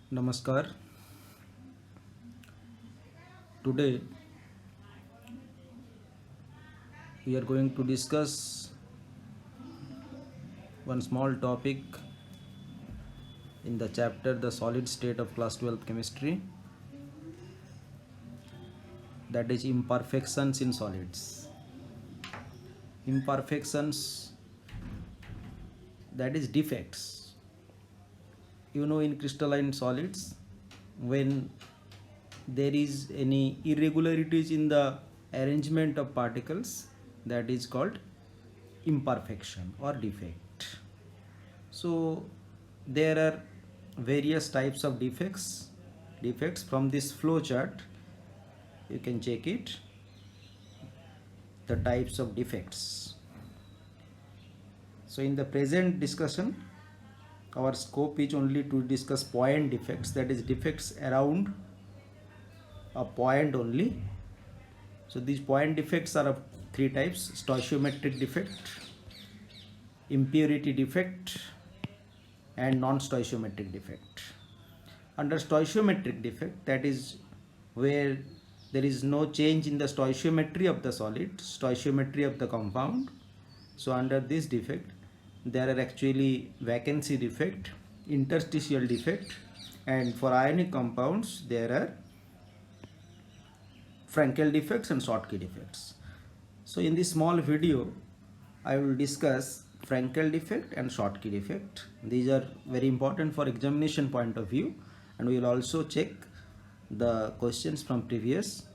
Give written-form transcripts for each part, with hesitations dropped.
Namaskar. Today we are going to discuss one small topic in the chapter The Solid State of Class 12 Chemistry, that is imperfections in solids. Imperfections, that is defects. In crystalline solids, when there is any irregularities in the arrangement of particles, that is called imperfection or defect. So there are various types of defects from this flow chart. You can check it, the types of defects. So in the present discussion, our scope is only to discuss point defects, that is defects around a point only. So these point defects are of three types: stoichiometric defect, impurity defect, and non-stoichiometric defect. Under stoichiometric defect, that is where there is no change in the stoichiometry of the solid, stoichiometry of the compound. So under this defect, there are actually vacancy defect, interstitial defect, and for ionic compounds there are Frankel defects and Schottky defects. So in this small video, I will discuss Frankel defect and Schottky defect. These are very important for examination point of view, and we will also check the questions from previous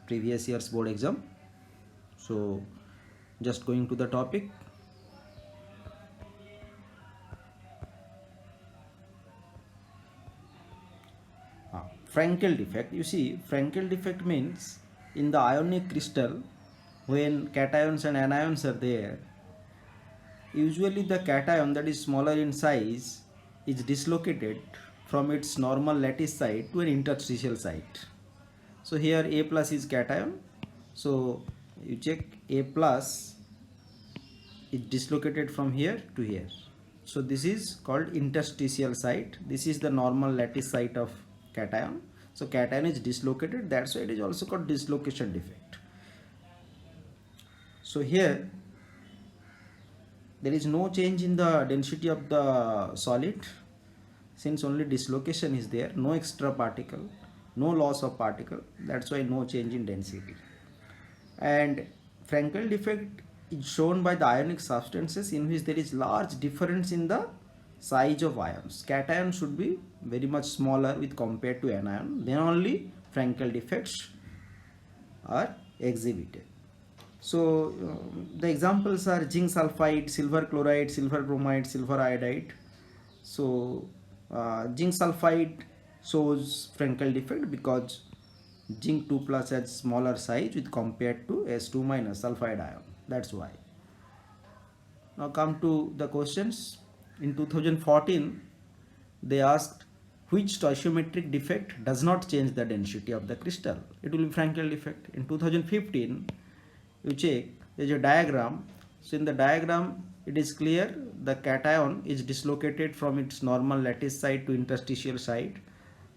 year's board exam. So just going to the topic. Frankel defect. You see, Frankel defect means in the ionic crystal, when cations and anions are there, usually the cation, that is smaller in size, is dislocated from its normal lattice site to an interstitial site. So here A plus is cation. So you check A plus is dislocated from here to here. So this is called interstitial site. This is the normal lattice site of cation. So cation is dislocated, that's why it is also called dislocation defect. So here there is no change in the density of the solid, since only dislocation is there, no extra particle, no loss of particle, that's why no change in density. And Frankel defect is shown by the ionic substances in which there is large difference in the size of ions. Cation should be very much smaller with compared to anion, then only Frankel defects are exhibited. So the examples are zinc sulfide, silver chloride, silver bromide, silver iodide. So zinc sulfide shows Frankel defect because zinc 2 plus has smaller size with compared to S2 minus sulfide ion, that's why. Now come to the questions. In 2014, they asked which stoichiometric defect does not change the density of the crystal. It will be Frankel defect. In 2015, you check, there is a diagram. So in the diagram, it is clear the cation is dislocated from its normal lattice site to interstitial site.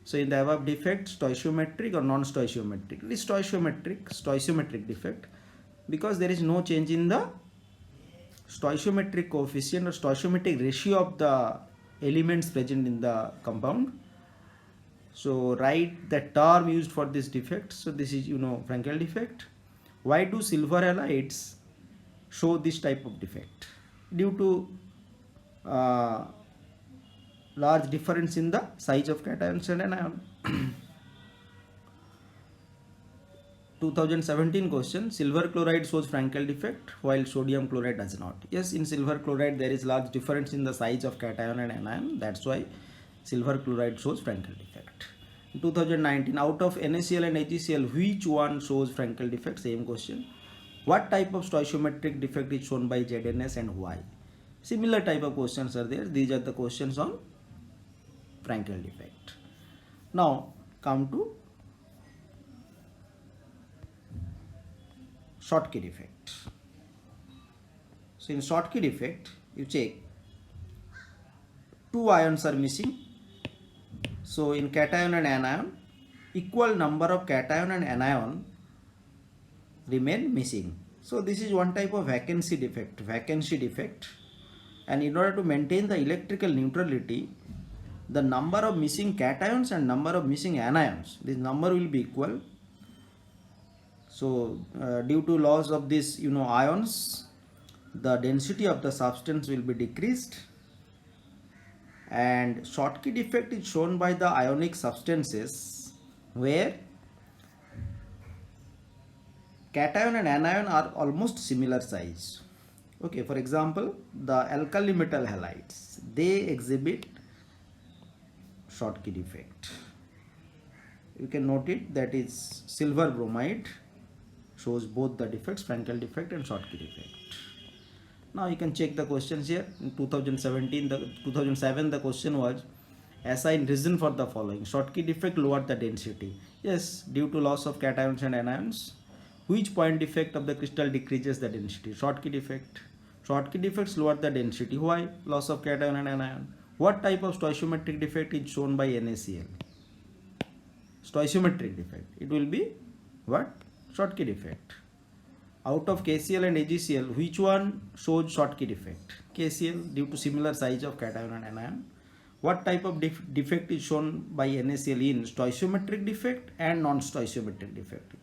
So in the above defect, stoichiometric or non-stoichiometric? It is stoichiometric defect, because there is no change in the stoichiometric coefficient or stoichiometric ratio of the elements present in the compound. So write the term used for this defect. So this is Frankel defect. Why do silver halides show this type of defect? Due to large difference in the size of cations and anion. 2017 question, silver chloride shows Frankel defect while sodium chloride does not. Yes, in silver chloride there is large difference in the size of cation and anion, that's why silver chloride shows Frankel defect. In 2019, out of NaCl and HgCl, which one shows Frankel defect? Same question. What type of stoichiometric defect is shown by ZNS and why? Similar type of questions are there. These are the questions on Frankel defect. Now come to Schottky defect. So in Schottky defect, you check, two ions are missing, So in cation and anion, equal number of cation and anion remain missing. So this is one type of vacancy defect. And in order to maintain the electrical neutrality, the number of missing cations and number of missing anions, this number will be equal. So due to loss of this ions, the density of the substance will be decreased, and Schottky defect is shown by the ionic substances where cation and anion are almost similar size. Okay, for example, the alkali metal halides, they exhibit Schottky defect. You can note it, that is silver bromide shows both the defects, Frankel defect and Schottky defect. Now you can check the questions here. In 2007 the question was, assign reason for the following. Schottky defect lowered the density. Yes, due to loss of cations and anions. Which point defect of the crystal decreases the density? Schottky defect. Schottky defects lower the density. Why? Loss of cation and anion. What type of stoichiometric defect is shown by NaCl? Stoichiometric defect. It will be what? Schottky defect. Out of KCl and AgCl, which one shows Schottky defect? KCl, due to similar size of cation and anion. What type of defect is shown by NaCl in stoichiometric defect and non-stoichiometric defect?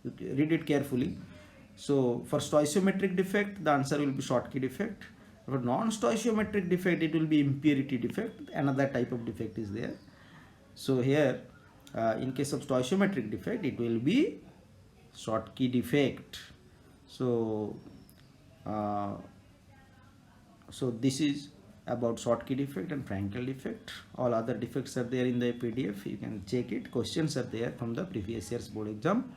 You read it carefully. So for stoichiometric defect, the answer will be Schottky defect. For non-stoichiometric defect, it will be impurity defect. Another type of defect is there. So here, in case of stoichiometric defect, it will be Schottky defect. So this is about Schottky defect and Frankel defect. All other defects are there in the PDF. You can check it. Questions are there from the previous year's board exam.